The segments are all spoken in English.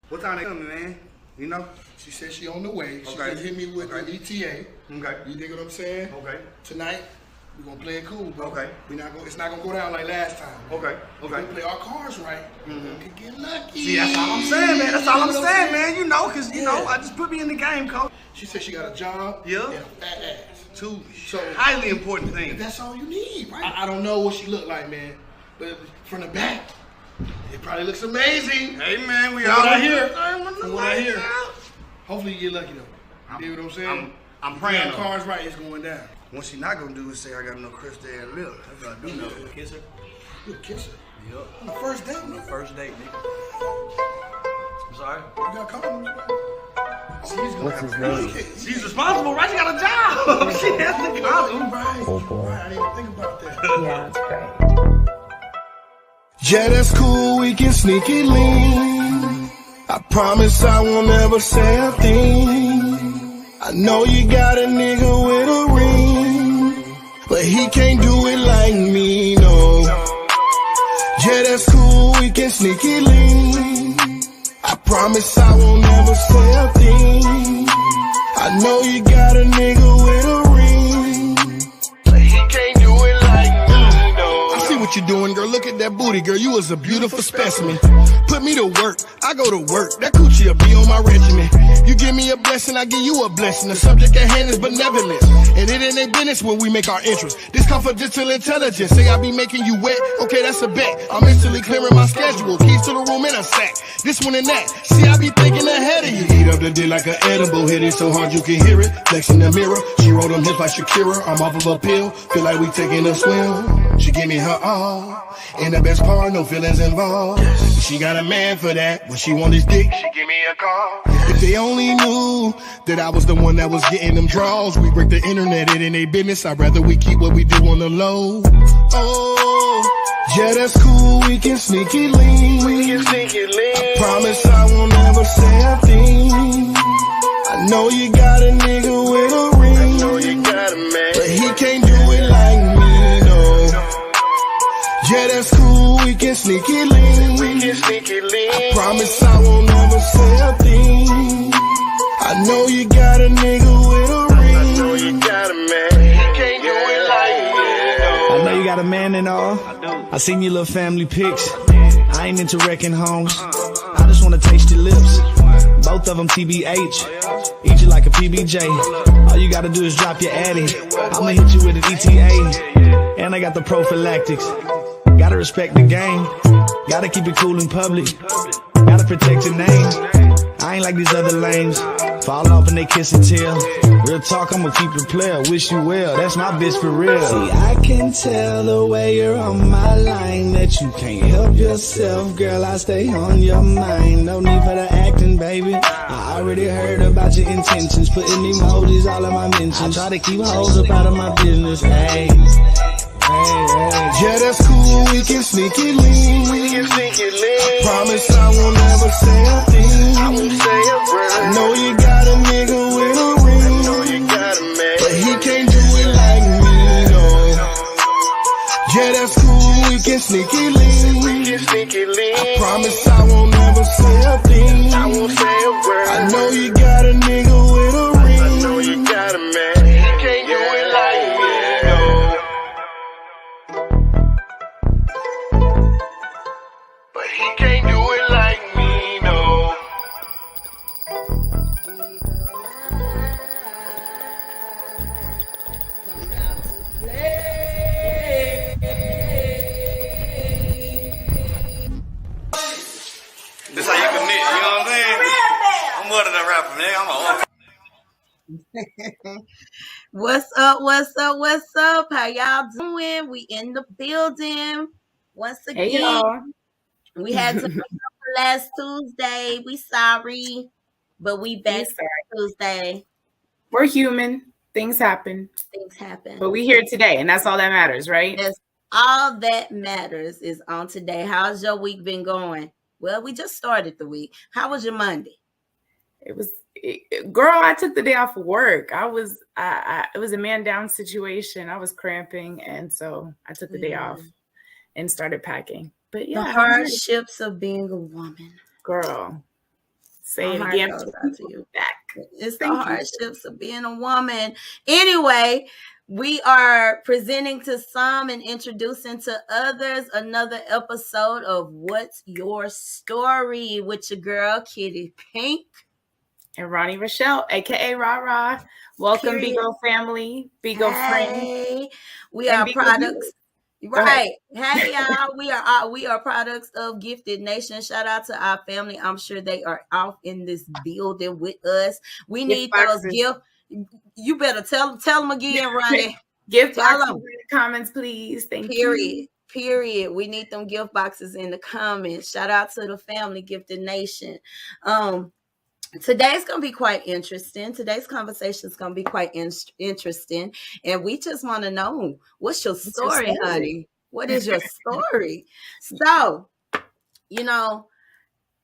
What time they coming, man? You know? She said she on the way. She Okay. just hit me with an ETA. Okay. You dig what I'm saying? Okay. Tonight, we're gonna play it cool, bro. Okay. It's not gonna go down like last time. Okay. If we play our cards right, we can get lucky. See, that's all I'm saying, man. That's all I'm saying, man. You know, cause you know, I just put me in the game, coach. She said she got a job. Yeah. And a fat ass. Two So highly important things. That's all you need, right? I don't know what she looked like, man, but from the back, it probably looks amazing. Hey, man, we From all what I hear. From what I hear. Hopefully you get lucky though. You know what I'm saying? I'm praying. If cards right, it's going down. What she not gonna do is say I got no crystal and lip. That's what I do know. Kiss her? You a kisser? Yup. On the first date, On the nigga. first date, nigga. I'm sorry? You got condoms, bro. She's gonna What's have his to name? She's responsible, right? She got a job. She has to come. Right. Oh, boy. Right. I didn't even think about that. Yeah, it's great. Yeah, that's cool, we can sneak it lean. I promise I won't ever say a thing. I know you got a nigga with a ring, but he can't do it like me, no. Yeah, that's cool, we can sneak it lean. I promise I won't ever say a thing. I know you got a nigga with a ring, but he can't do it like me, no. I see what you're doing, girl. Look at that booty, girl. You was a beautiful specimen. Put me to work, I go to work. That coochie'll be on my regimen. You give me a blessing, I give you a blessing. The subject at hand is benevolence, and it ain't their business when we make our interest. This confidential intelligence. Say I be making you wet, okay, that's a bet. I'm instantly clearing my schedule. Keys to the room in a sack. This one and that. See, I be thinking ahead of you. Eat up the dick like an edible. Hit it so hard you can hear it. Flex in the mirror. She roll them hips like Shakira. I'm off of a pill. Feel like we taking a swim. She give me her all. And the best part, no feelings involved. She got a man for that. When she want his dick, she give me a call. If they only knew that I was the one that was getting them draws. We break the internet, it ain't their business. I'd rather we keep what we do on the low. Oh, yeah, that's cool. We can sneak it lean. I promise I won't ever say a thing. I know you got a nigga with a ring, but he can't do it like me, no. Yeah, that's cool, we can sneak it lean. I promise I won't ever say a thing. I know you got a nigga with a ring. I know you got a man. He can't do it like me, no. I know you got a man and all. I seen your little family pics. I ain't into wrecking homes. I just wanna taste your lips. Both of them TBH. Eat you like a PBJ. All you gotta do is drop your addy. I'ma hit you with an ETA. And I got the prophylactics. Gotta respect the game. Gotta keep it cool in public. Gotta protect your name. I ain't like these other lames. Fall off and they kiss and tell. Real talk, I'ma keep it player. Wish you well, that's my bitch for real. See, I can tell the way you're on my line that you can't help yourself, girl. I stay on your mind. No need for the acting, baby. I already heard about your intentions. Putting emojis all in my mentions. I try to keep hoes up out of my business. Hey. Yeah, that's cool, we can sneak it lean. I promise I won't ever say a thing. I know you got a nigga with a ring, but he can't do it like me, no. Yeah, that's cool, we can sneak it lean. I promise I won't ever say a thing. I know you got a nigga with a ring, I know you got a man. He can't do it like me, no. But he can't do it like me, no. This how you commit, you know what I'm saying? I'm more than a rapper, man. I'm a What's up? What's up? What's up? How y'all doing? We in the building once again. Hey, y'all. We had to last Tuesday. We sorry, but we back Tuesday. We're human. Things happen. Things happen. But we here today, and that's all that matters, right? That's all that matters is on today. How's your week been going? Well, we just started the week. How was your Monday? Girl, I took the day off of work. It was a man down situation. I was cramping, and so I took the day off and started packing. But yeah, the hardships of being a woman. Girl, Say it My again. heart goes out to you. Back. It's Thank the you. hardships of being a woman. Anyway, we are presenting to some and introducing to others another episode of What's Your Story with your girl, Kiddy Pink. And Rahni Rochelle, aka Rah. Welcome, Period. Bigo family, Bigo friends. We and are Bigo products. viewers. Go Right. Hey y'all. We are products of Gifted Nation. Shout out to our family. I'm sure they are off in this building with us. We need those gifts. You better tell them again, Ronnie. Gift boxes in the comments, please. Thank you. Period. We need them gift boxes in the comments. Shout out to the family, Gifted Nation. Today's going to be quite interesting. Today's conversation is going to be quite interesting. And we just want to know, what's your story, honey? What is your story? So, you know,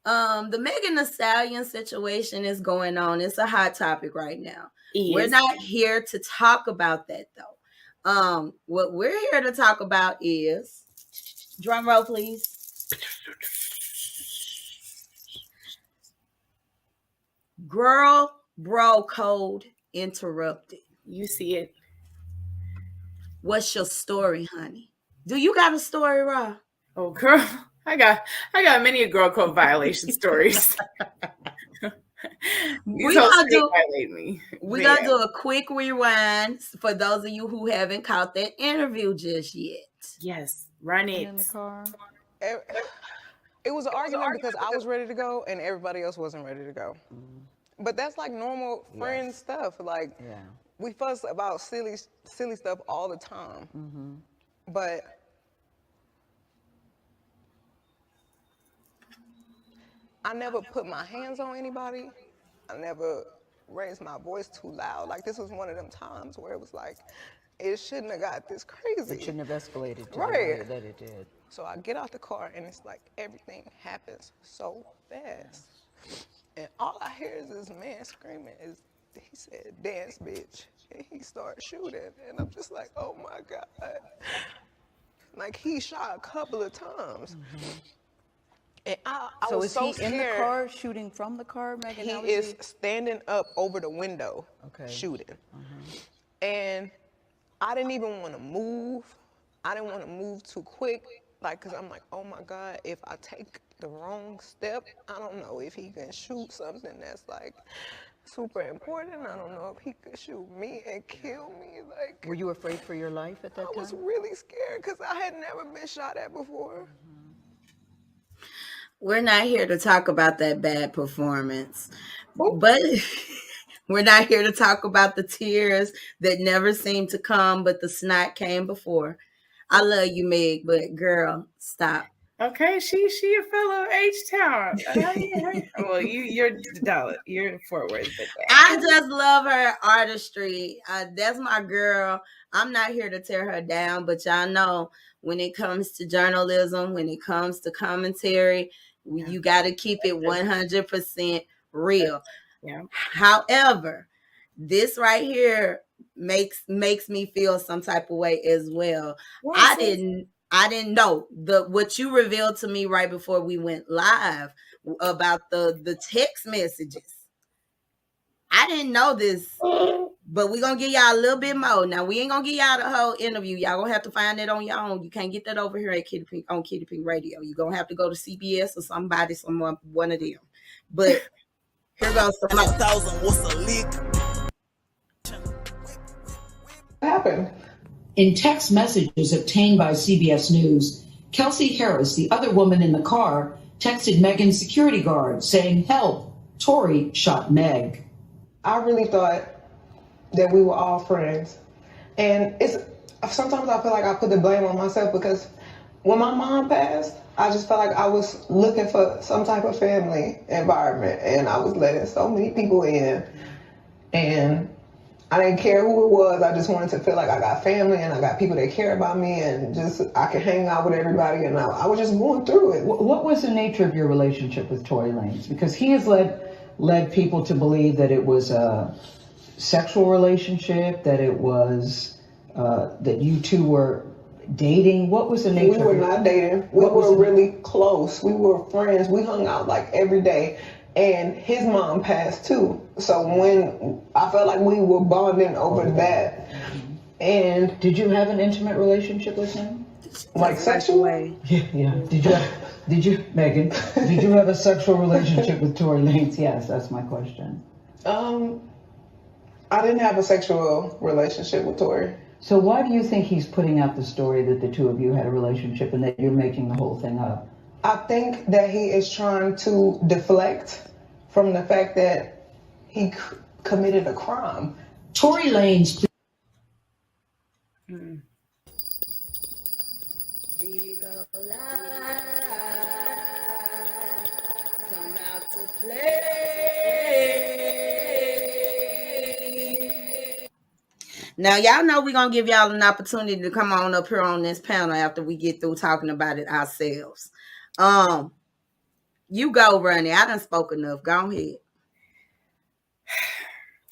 the Megan Thee Stallion situation is going on. It's a hot topic right now. We're not here to talk about that, though. What we're here to talk about is, drum roll, please. Girl, bro code interrupted. You see it. What's your story, honey? Do you got a story, Ra? Oh, girl, I got many girl code violation stories. We're gonna do a quick rewind for those of you who haven't caught that interview just yet. Yes, run it. In the car. It was an argument because I was ready to go and everybody else wasn't ready to go. But that's like normal friend stuff. Like we fuss about silly stuff all the time. But I never put my hands on anybody. I never raised my voice too loud. Like this was one of them times where it was like, it shouldn't have got this crazy. It shouldn't have escalated to right. the way that it did. So I get out the car and it's like everything happens so fast. And all I hear is this man screaming. He said, "Dance, bitch." And he started shooting. And I'm just like, oh my God. Like he shot a couple of times. And I so was is so he scared. in the car shooting from the car, Megan? He is standing up over the window shooting. And I didn't even want to move. I didn't want to move too quick. Like, cause I'm like, oh my God, if I take the wrong step, I don't know if he can shoot something that's like super important. I don't know if he could shoot me and kill me. Like, were you afraid for your life at that time? I was really scared because I had never been shot at before. We're not here to talk about that bad performance, but we're not here to talk about the tears that never seem to come, but the snot came before. I love you, Meg, but girl, stop. Okay, she a fellow H-Town. Well, you're Dallas. You're Fort Worth. I just love her artistry. That's my girl. I'm not here to tear her down, but y'all know when it comes to journalism, when it comes to commentary, you got to keep it 100% real. Yeah. However, this right here makes me feel some type of way as well. I didn't know what you revealed to me right before we went live about the text messages. I didn't know this, but we're gonna give y'all a little bit more. Now we ain't gonna give y'all the whole interview. Y'all gonna have to find it on your own. You can't get that over here at Kiddy Pink on Kiddy Pink Radio. You're gonna have to go to CBS or someone, one of them. But here goes some more. What happened? In text messages obtained by CBS News, Kelsey Harris, the other woman in the car, texted Megan's security guard saying, "Help, Tori shot Meg." I really thought that we were all friends. And sometimes I feel like I put the blame on myself because when my mom passed, I just felt like I was looking for some type of family environment and I was letting so many people in. And I didn't care who it was. I just wanted to feel like I got family and I got people that care about me and just I could hang out with everybody and I was just going through it. What was the nature of your relationship with Tory Lanez? Because he has led people to believe that it was a sexual relationship, that it was that you two were dating. What was the nature? We were not dating. We were really close. We were friends. We hung out like every day. and his mom passed too. So when I felt like we were bonding over that. And did you have an intimate relationship with him? Like sexual? Yeah. Did you, Megan? Did you have a sexual relationship with Tory Lanez? Yes, that's my question. I didn't have a sexual relationship with Tory. So why do you think he's putting out the story that the two of you had a relationship and that you're making the whole thing up? I think that he is trying to deflect from the fact that he committed a crime. Tory Lanez. Come out to play. Now, y'all know we're going to give y'all an opportunity to come on up here on this panel after we get through talking about it ourselves. You go, Rahni. I done spoke enough. Go ahead.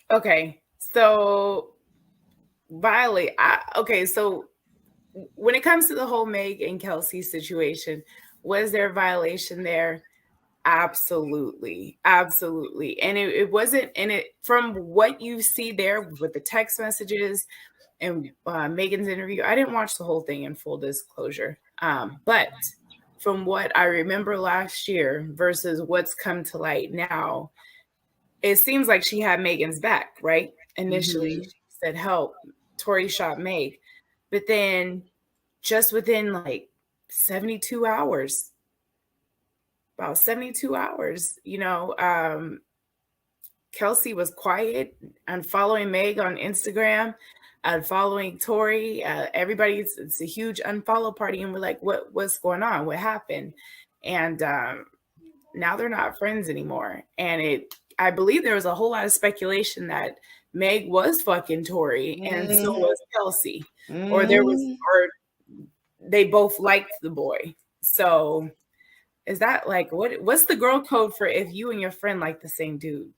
Okay. So, so when it comes to the whole Meg and Kelsey situation, was there a violation there? Absolutely. And it wasn't, and it, from what you see there with the text messages and Megan's interview, I didn't watch the whole thing in full disclosure. But from what I remember last year versus what's come to light now, it seems like she had Megan's back, right? Initially, she said, help, Tory shot Meg. But then just within like 72 hours, about 72 hours, Kelsey was quiet and following Meg on Instagram and following Tory. It's a huge unfollow party. And we're like, what's going on? What happened? And now they're not friends anymore. And I believe there was a whole lot of speculation that Meg was fucking Tory and so was Kelsey. Or they both liked the boy. So is that like, what's the girl code for if you and your friend like the same dude?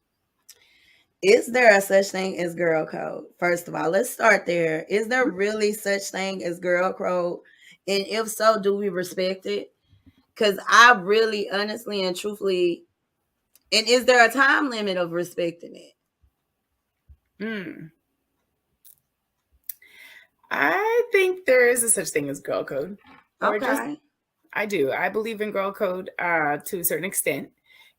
Is there a such thing as girl code? First of all, let's start there. Is there really such thing as girl code? And if so, do we respect it? Because I really, honestly, and truthfully, and is there a time limit of respecting it? I think there is a such thing as girl code. Okay. I do. I believe in girl code to a certain extent.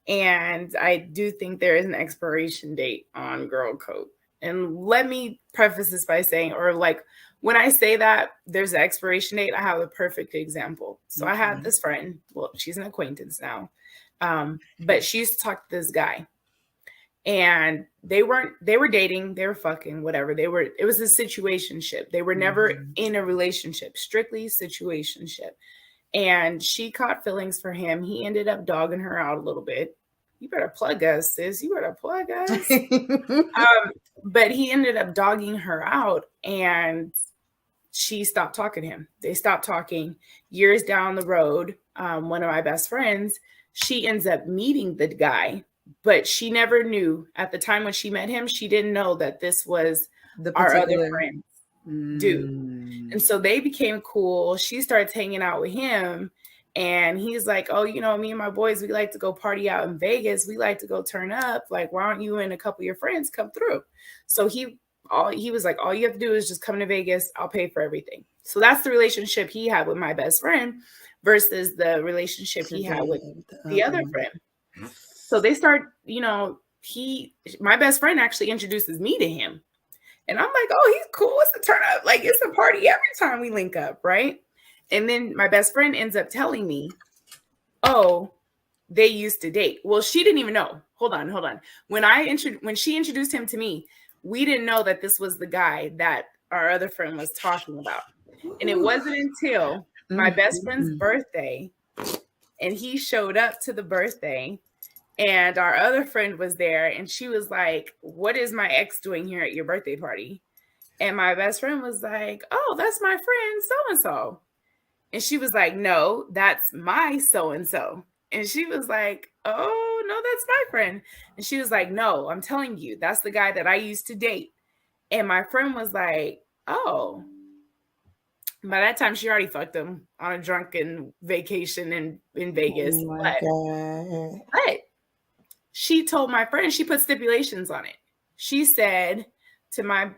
And I do think there is an expiration date on girl code. And let me preface this by saying, or like when I say that there's an expiration date, I have a perfect example. So I had this friend, well, she's an acquaintance now, but she used to talk to this guy. And they were dating, they were fucking, whatever. It was a situationship. They were never in a relationship, strictly situationship. And she caught feelings for him. He ended up dogging her out a little bit. You better plug us, sis. You better plug us. But he ended up dogging her out and she stopped talking to him. They stopped talking. Years down the road, one of my best friends, she ends up meeting the guy. But she never knew at the time when she met him, she didn't know that this was our other friend's dude. And so they became cool. She starts hanging out with him and he's like, oh, me and my boys, we like to go party out in Vegas. We like to go turn up. Like, why don't you and a couple of your friends come through? So he was like, all you have to do is just come to Vegas. I'll pay for everything. So that's the relationship he had with my best friend versus the relationship he had with the other friend. So they start, my best friend actually introduces me to him. And I'm like, oh, he's cool. It's a turn up. Like, it's a party every time we link up, right? And then my best friend ends up telling me, oh, they used to date. Well, she didn't even know. Hold on. When she introduced him to me, we didn't know that this was the guy that our other friend was talking about. And it wasn't until my best friend's birthday, and he showed up to the birthday, and our other friend was there, and she was like, what is my ex doing here at your birthday party? And my best friend was like, oh, that's my friend so-and-so. And she was like, no, that's my so-and-so. And she was like, oh, no, that's my friend. And she was like, no, I'm telling you, that's the guy that I used to date. And my friend was like, oh. By that time, she already fucked him on a drunken vacation in Vegas. Oh my God. But she told my friend, she put stipulations on it. She said to my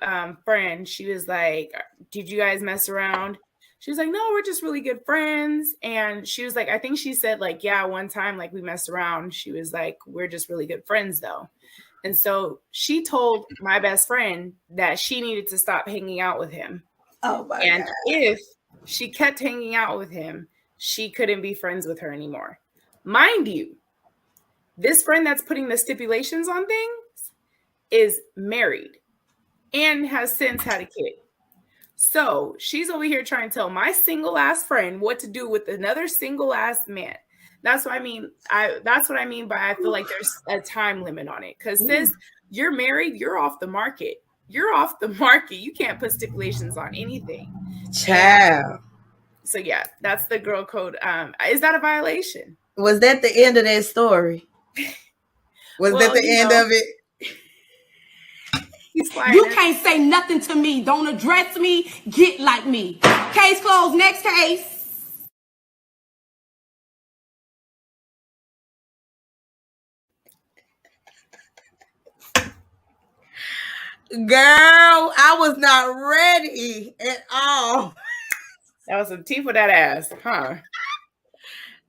friend, she was like, did you guys mess around? She was like, no, we're just really good friends. And she was like, I think she said like, yeah, one time like we messed around. She was like, we're just really good friends though. And so she told my best friend that she needed to stop hanging out with him. Oh my and God. if she kept hanging out with him, she couldn't be friends with her anymore. Mind you, this friend that's putting the stipulations on things is married and has since had a kid. So she's over here trying to tell my single ass friend what to do with another single ass man. That's what I mean. That's what I mean by I feel like there's a time limit on it. Because sis, you're married, you're off the market. You're off the market. You can't put stipulations on anything. Child. So yeah, that's the girl code. Is that a violation? Was that the end of that story? Was that the end of it? You can't say nothing to me. Don't address me. Get like me. Case closed. Next case. Girl, I was not ready at all. That was some tea for that ass, huh?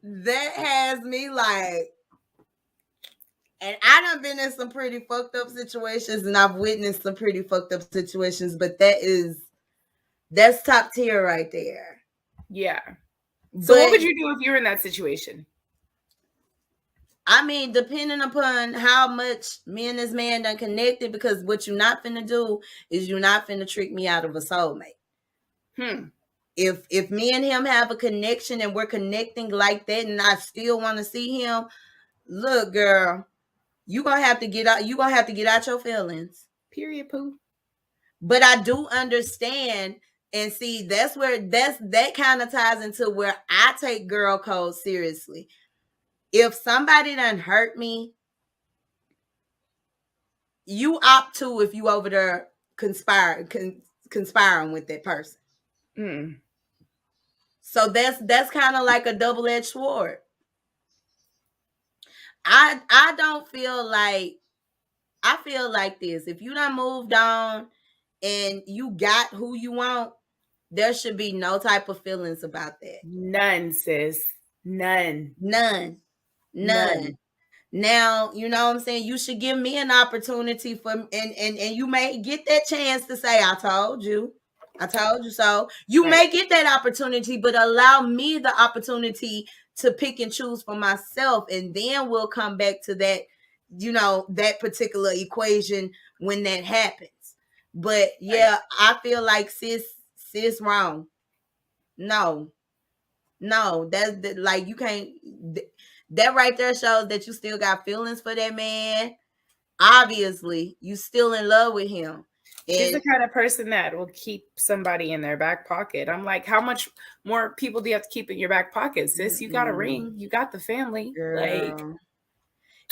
That has me like, and I done been in some pretty fucked up situations, and I've witnessed some pretty fucked up situations, but that's top tier right there. Yeah. So what would you do if you were in that situation? I mean, depending upon how much me and this man done connected, because what you're not finna do is you're not finna trick me out of a soulmate. If me and him have a connection and we're connecting like that and I still want to see him, look, girl, you're gonna have to get out your feelings. Period, poo. But I do understand, and see, that kind of ties into where I take girl code seriously. If somebody done hurt me, you opt to if you over there conspiring with that person. So that's kind of like a double-edged sword. I don't feel like, I feel like this. If you done moved on and you got who you want, there should be no type of feelings about that. None, sis. None. Now, you know what I'm saying? You should give me an opportunity for, and you may get that chance to say, I told you so. You may get that opportunity, but allow me the opportunity to pick and choose for myself. And then we'll come back to that, you know, that particular equation when that happens. But yeah, I feel like sis wrong. No, that's like, you can't, that right there shows that you still got feelings for that man. Obviously, you still in love with him. She's the kind of person that will keep somebody in their back pocket. I'm like, how much more people do you have to keep in your back pocket, sis? You got a ring, you got the family. Girl. Like,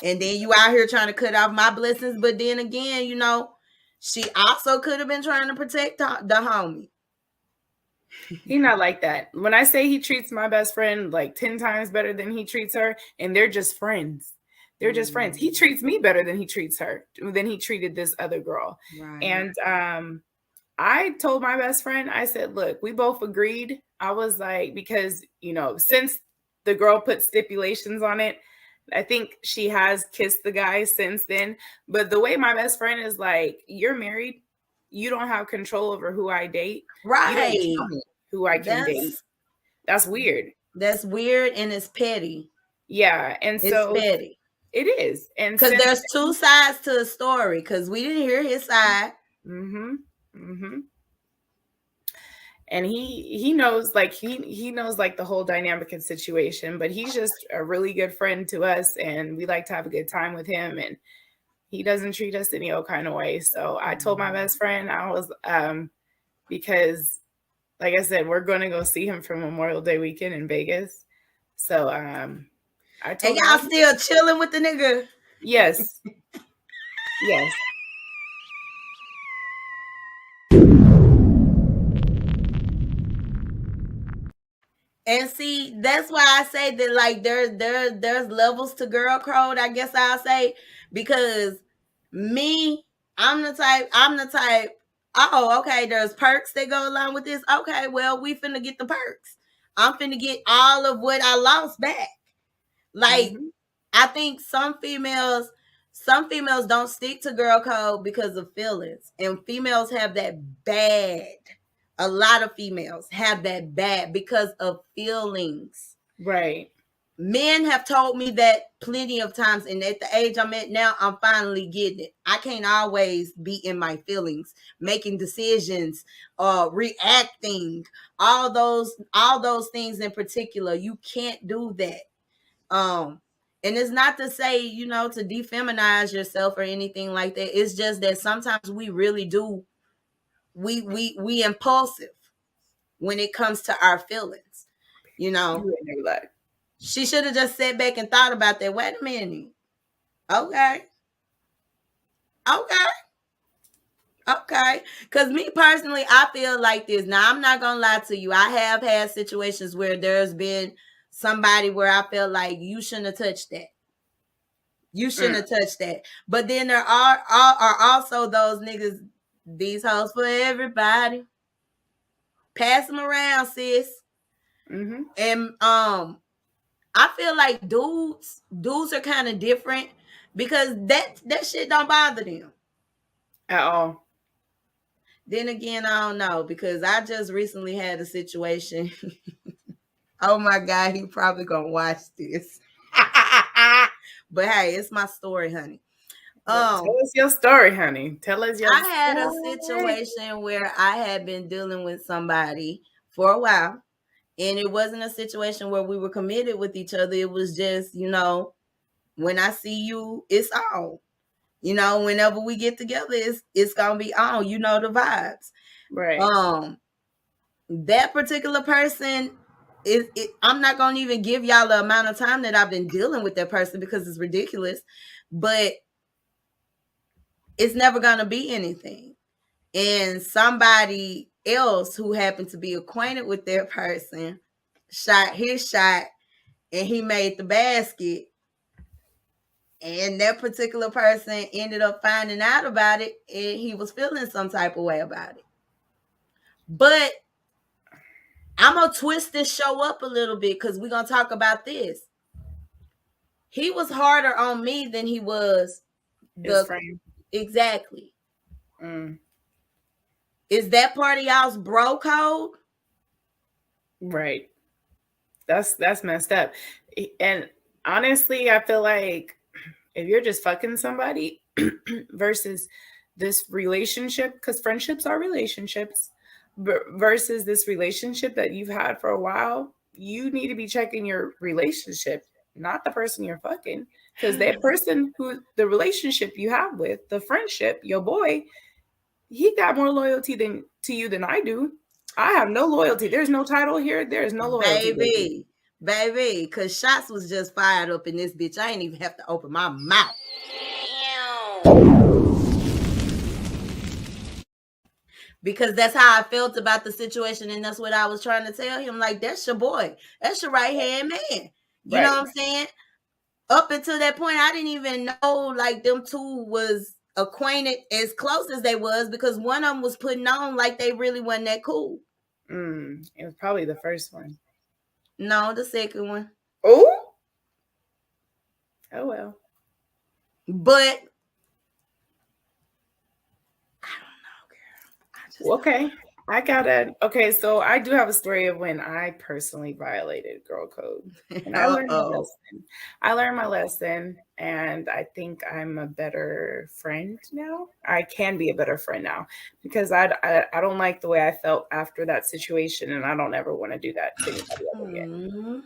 and then you out here trying to cut off my blessings. But then again, you know, she also could have been trying to protect the homie. He's not like that. When I say he treats my best friend like 10 times better than he treats her, and they're just friends. They're just friends. He treats me better than he treats her, than he treated this other girl. Right. And I told my best friend, I said, look, we both agreed. I was like, because, you know, since the girl put stipulations on it, I think she has kissed the guy since then. But the way my best friend is like, you're married. You don't have control over who I date. Right. You don't tell me who I can date. That's weird. That's weird, and it's petty. Yeah. And so it's petty. It is. And because there's two sides to the story, because we didn't hear his side. And he knows, like, he knows like the whole dynamic and situation, but he's just a really good friend to us, and we like to have a good time with him, and he doesn't treat us any old kind of way. So I told my best friend, I was because like I said, we're going to go see him for Memorial Day weekend in Vegas. So I told and y'all still chilling with the nigga? Yes. Yes. And see, that's why I say that like there's levels to girl code, I guess I'll say, because me, I'm the type, oh, okay, there's perks that go along with this. Okay, well, we finna get the perks. I'm finna get all of what I lost back. Like, I think some females don't stick to girl code because of feelings. And females have that bad. A lot of females have that bad because of feelings. Right. Men have told me that plenty of times, and at the age I'm at now, I'm finally getting it. I can't always be in my feelings, making decisions, reacting, all those things in particular. You can't do that. And it's not to say, you know, to defeminize yourself or anything like that. It's just that sometimes we really do. We impulsive when it comes to our feelings, you know. She should have just sat back and thought about that. Wait a minute. Okay. Because me personally, I feel like this. Now, I'm not going to lie to you. I have had situations where there's been somebody where I felt like you shouldn't have touched that. You shouldn't have touched that. But then there are also those niggas, these hoes for everybody. Pass them around, sis. And I feel like dudes are kind of different because that shit don't bother them at all. Then again, I don't know, because I just recently had a situation. Oh my God, he probably gonna watch this. But hey, it's my story, honey. Tell us your story, honey. Tell us your I had a situation where I had been dealing with somebody for a while, and it wasn't a situation where we were committed with each other. It was just, you know, when I see you, it's on. You know, whenever we get together, it's gonna be on. You know the vibes, right? That particular person I'm not gonna even give y'all the amount of time that I've been dealing with that person because it's ridiculous, but it's never gonna be anything. And somebody else who happened to be acquainted with that person shot his shot, and he made the basket. And that particular person ended up finding out about it, and he was feeling some type of way about it. But I'm going to twist this show up a little bit because we're going to talk about this. He was harder on me than he was his friend. Exactly. Is that part of y'all's bro code? Right. That's messed up. And honestly, I feel like if you're just fucking somebody versus this relationship, because friendships are relationships, versus this relationship that you've had for a while, you need to be checking your relationship, not the person you're fucking. Because that person who the relationship you have with, the friendship, your boy, he got more loyalty to you than I do. I have no loyalty. There's no title here. There's no loyalty. Baby, because shots was just fired up in this bitch. I ain't even have to open my mouth. Because that's how I felt about the situation, and that's what I was trying to tell him. Like, that's your boy. That's your right-hand man. You know what I'm saying? Up until that point, I didn't even know, like, them two was acquainted as close as they was, because one of them was putting on like they really wasn't that cool. It was probably the first one. No, the second one. Oh well. But I don't know, girl. Okay. So I do have a story of when I personally violated girl code. And I learned my lesson. My lesson, and I think I'm a better friend now. I can be a better friend now because I don't like the way I felt after that situation, and I don't ever want to do that to anybody ever again.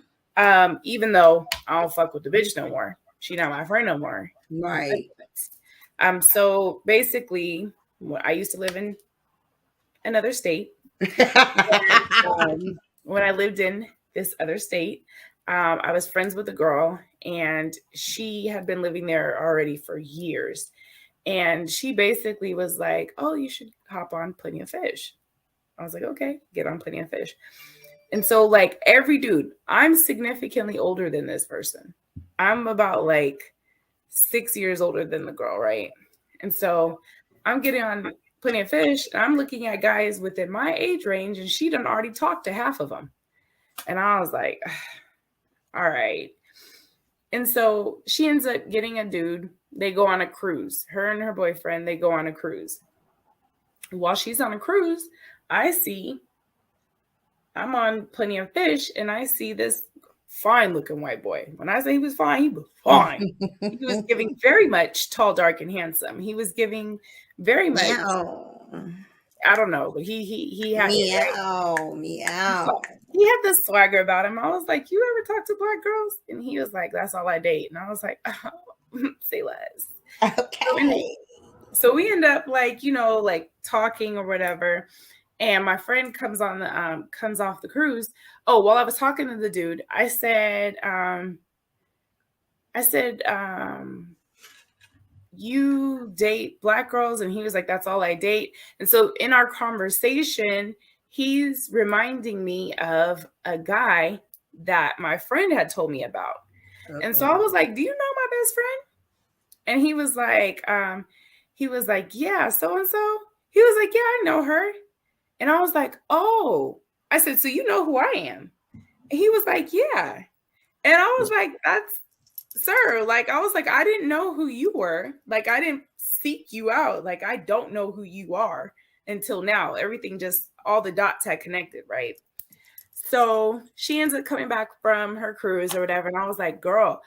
Even though I don't fuck with the bitch no more. She not my friend no more. Right. So basically, I used to live in another state. And, when I lived in this other state, I was friends with a girl, and she had been living there already for years. And she basically was like, "Oh, you should hop on Plenty of Fish." I was like, "Okay, get on Plenty of Fish." And so like every dude, I'm significantly older than this person. I'm about like 6 years older than the girl, right? And so I'm getting on Plenty of Fish, and I'm looking at guys within my age range, and she done already talked to half of them. And I was like, all right. And so she ends up getting a dude. They go on a cruise. Her and her boyfriend, they go on a cruise. While she's on a cruise, I'm on Plenty of Fish, and I see this fine-looking white boy. When I say he was fine, he was fine. He was giving very much tall, dark, and handsome. He was giving very much. I don't know, but he had meow. He had this swagger about him. I was like, "You ever talk to black girls?" And he was like, "That's all I date." And I was like, oh, "Say less." Okay. So we end up like, you know, like talking or whatever. And my friend comes off the cruise. Oh, while I was talking to the dude, I said, you date black girls? And he was like, that's all I date. And so in our conversation, he's reminding me of a guy that my friend had told me about. And so I was like, do you know my best friend? And he was like, yeah, so-and-so. He was like, yeah, I know her. And I was like, oh. I said, so you know who I am? And he was like, yeah. And I was like, that's, sir, like, I was like, I didn't know who you were. Like, I didn't seek you out. Like, I don't know who you are until now. Everything just, all the dots had connected, right? So she ends up coming back from her cruise or whatever. And I was like, girl,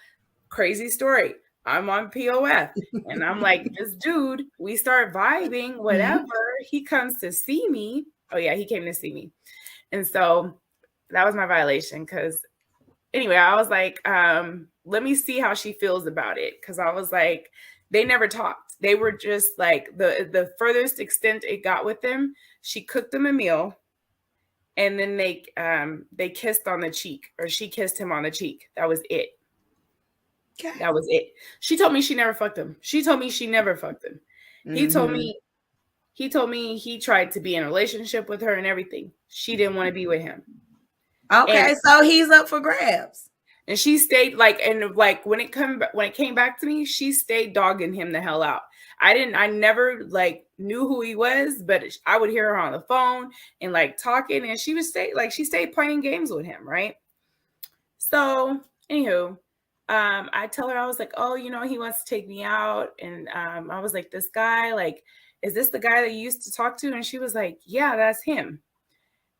crazy story. I'm on POF. And I'm like, this dude, we start vibing, whatever. He comes to see me. Oh, yeah, he came to see me. And so that was my violation. Because anyway, I was like, let me see how she feels about it. Because I was like, they never talked. They were just like the furthest extent it got with them. She cooked them a meal. And then they kissed on the cheek, or she kissed him on the cheek. That was it. Okay. That was it. She told me she never fucked him. He told me he tried to be in a relationship with her and everything. She didn't want to be with him. Okay, and so he's up for grabs. And she stayed when it came back to me, she stayed dogging him the hell out. I never like knew who he was, but I would hear her on the phone and like talking, and she stayed playing games with him, right? So anywho, I tell her, I was like, oh, you know, he wants to take me out. And I was like, this guy, like, is this the guy that you used to talk to? And she was like, yeah, that's him.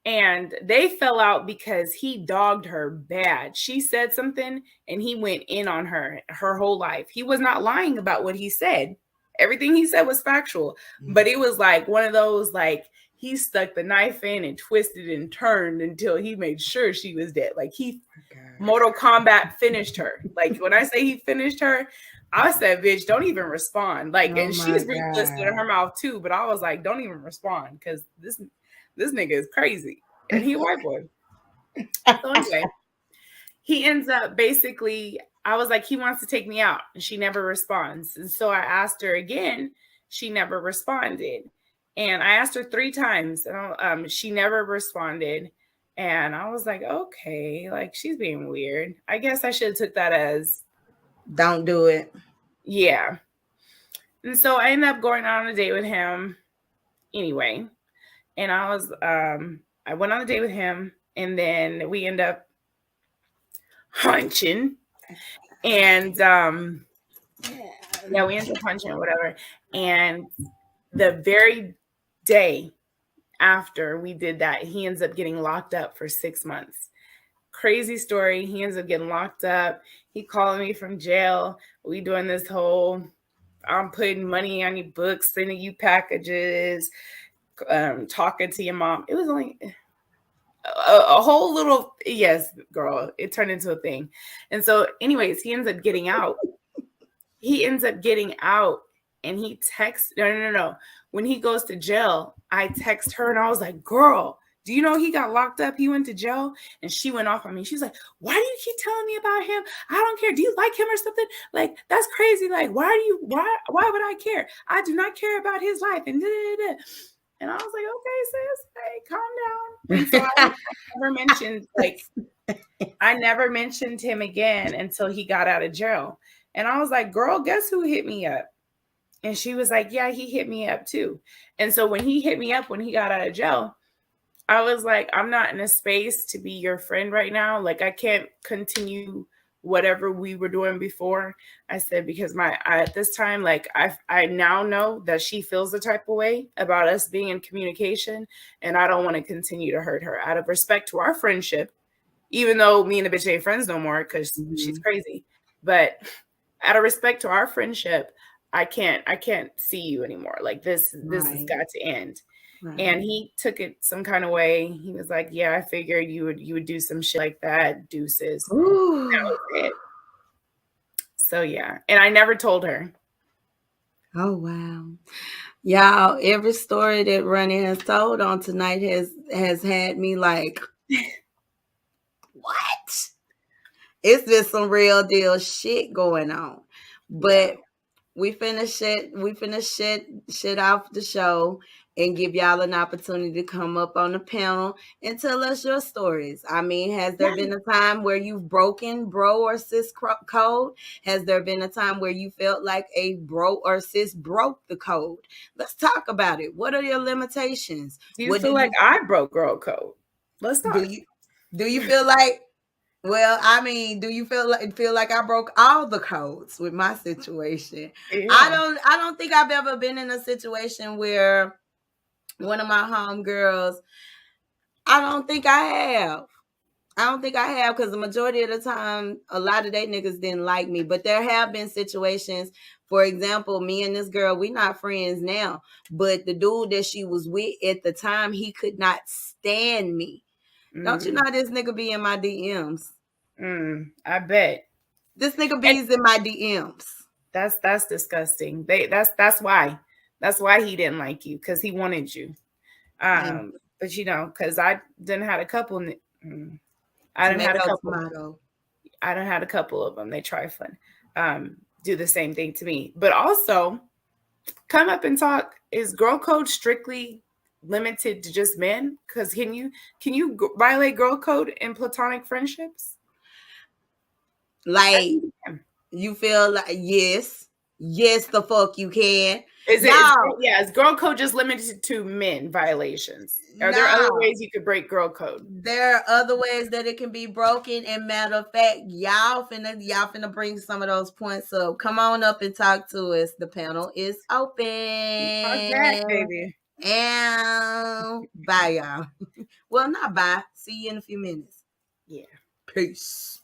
And they fell out because he dogged her bad. She said something and he went in on her whole life. He was not lying about what he said. Everything he said was factual, but it was like one of those, like, he stuck the knife in and twisted and turned until he made sure she was dead. Like Mortal Kombat finished her. Like when I say he finished her, I said, bitch, don't even respond. Like, and she's ruthless in her mouth too, but I was like, don't even respond because this nigga is crazy. And he a white boy. So anyway, he ends up basically, I was like, he wants to take me out. And she never responds. And so I asked her again. She never responded. And I asked her 3 times. And she never responded. And I was like, okay, like she's being weird. I guess I should have took that as don't do it. Yeah. And so I ended up going on a date with him anyway. And I went on a date with him, and then we end up hunching. And we ended up hunching or whatever. And the very day after we did that, he ends up getting locked up for 6 months. Crazy story. He ends up getting locked up. He calling me from jail. We doing this whole, I'm putting money on your books, sending you packages, talking to your mom. It was only a whole little, yes, girl, it turned into a thing. And so anyways, he ends up getting out. And he texts, no. When he goes to jail, I text her and I was like, girl, do you know he got locked up? He went to jail. And she went off on me. She was like, why do you keep telling me about him? I don't care. Do you like him or something? Like, that's crazy. Like, why would I care? I do not care about his life. And I was like, okay, sis, hey, calm down. And so I never mentioned, like, I never mentioned him again until he got out of jail. And I was like, girl, guess who hit me up? And she was like, yeah, he hit me up too. And so when he hit me up when he got out of jail, I was like, I'm not in a space to be your friend right now. Like, I can't continue whatever we were doing before. I said, because at this time, like, I now know that she feels the type of way about us being in communication, and I don't want to continue to hurt her out of respect to our friendship, even though me and the bitch ain't friends no more because she's crazy. But out of respect to our friendship, I can't see you anymore. Like, this has got to end. Right. And he took it some kind of way. He was like, yeah, I figured you would do some shit like that, deuces. That was it. So yeah. And I never told her. Oh wow. Y'all, every story that Rahni has told on tonight has had me like, what? It's just some real deal shit going on. But we finna shit off the show and give y'all an opportunity to come up on the panel and tell us your stories. I mean, has there been a time where you've broken bro or sis code? Has there been a time where you felt like a bro or sis broke the code? Let's talk about it. What are your limitations? Do you feel like I broke girl code? Let's talk. Do you feel like, well, I mean, do you feel like I broke all the codes with my situation? Yeah. I don't think I've ever been in a situation where one of my homegirls, I don't think I have because the majority of the time, a lot of they niggas didn't like me. But there have been situations, for example, me and this girl, we not friends now, but the dude that she was with at the time, he could not stand me. Don't you know this nigga be in my DMs? I bet. This nigga bees in my DMs. That's disgusting. That's why he didn't like you, because he wanted you. But you know, because I didn't had a couple. I didn't had a couple of them. They trifling. Do the same thing to me. But also, come up and talk. Is girl code strictly limited to just men? Because can you violate girl code in platonic friendships? Like, you feel like yes, the fuck you can. Is girl code just limited to men violations? Are there other ways you could break girl code? There are other ways that it can be broken. And matter of fact, y'all finna bring some of those points up. Come on up and talk to us. The panel is open. Back, baby. And bye, y'all. Well, not bye. See you in a few minutes. Yeah. Peace.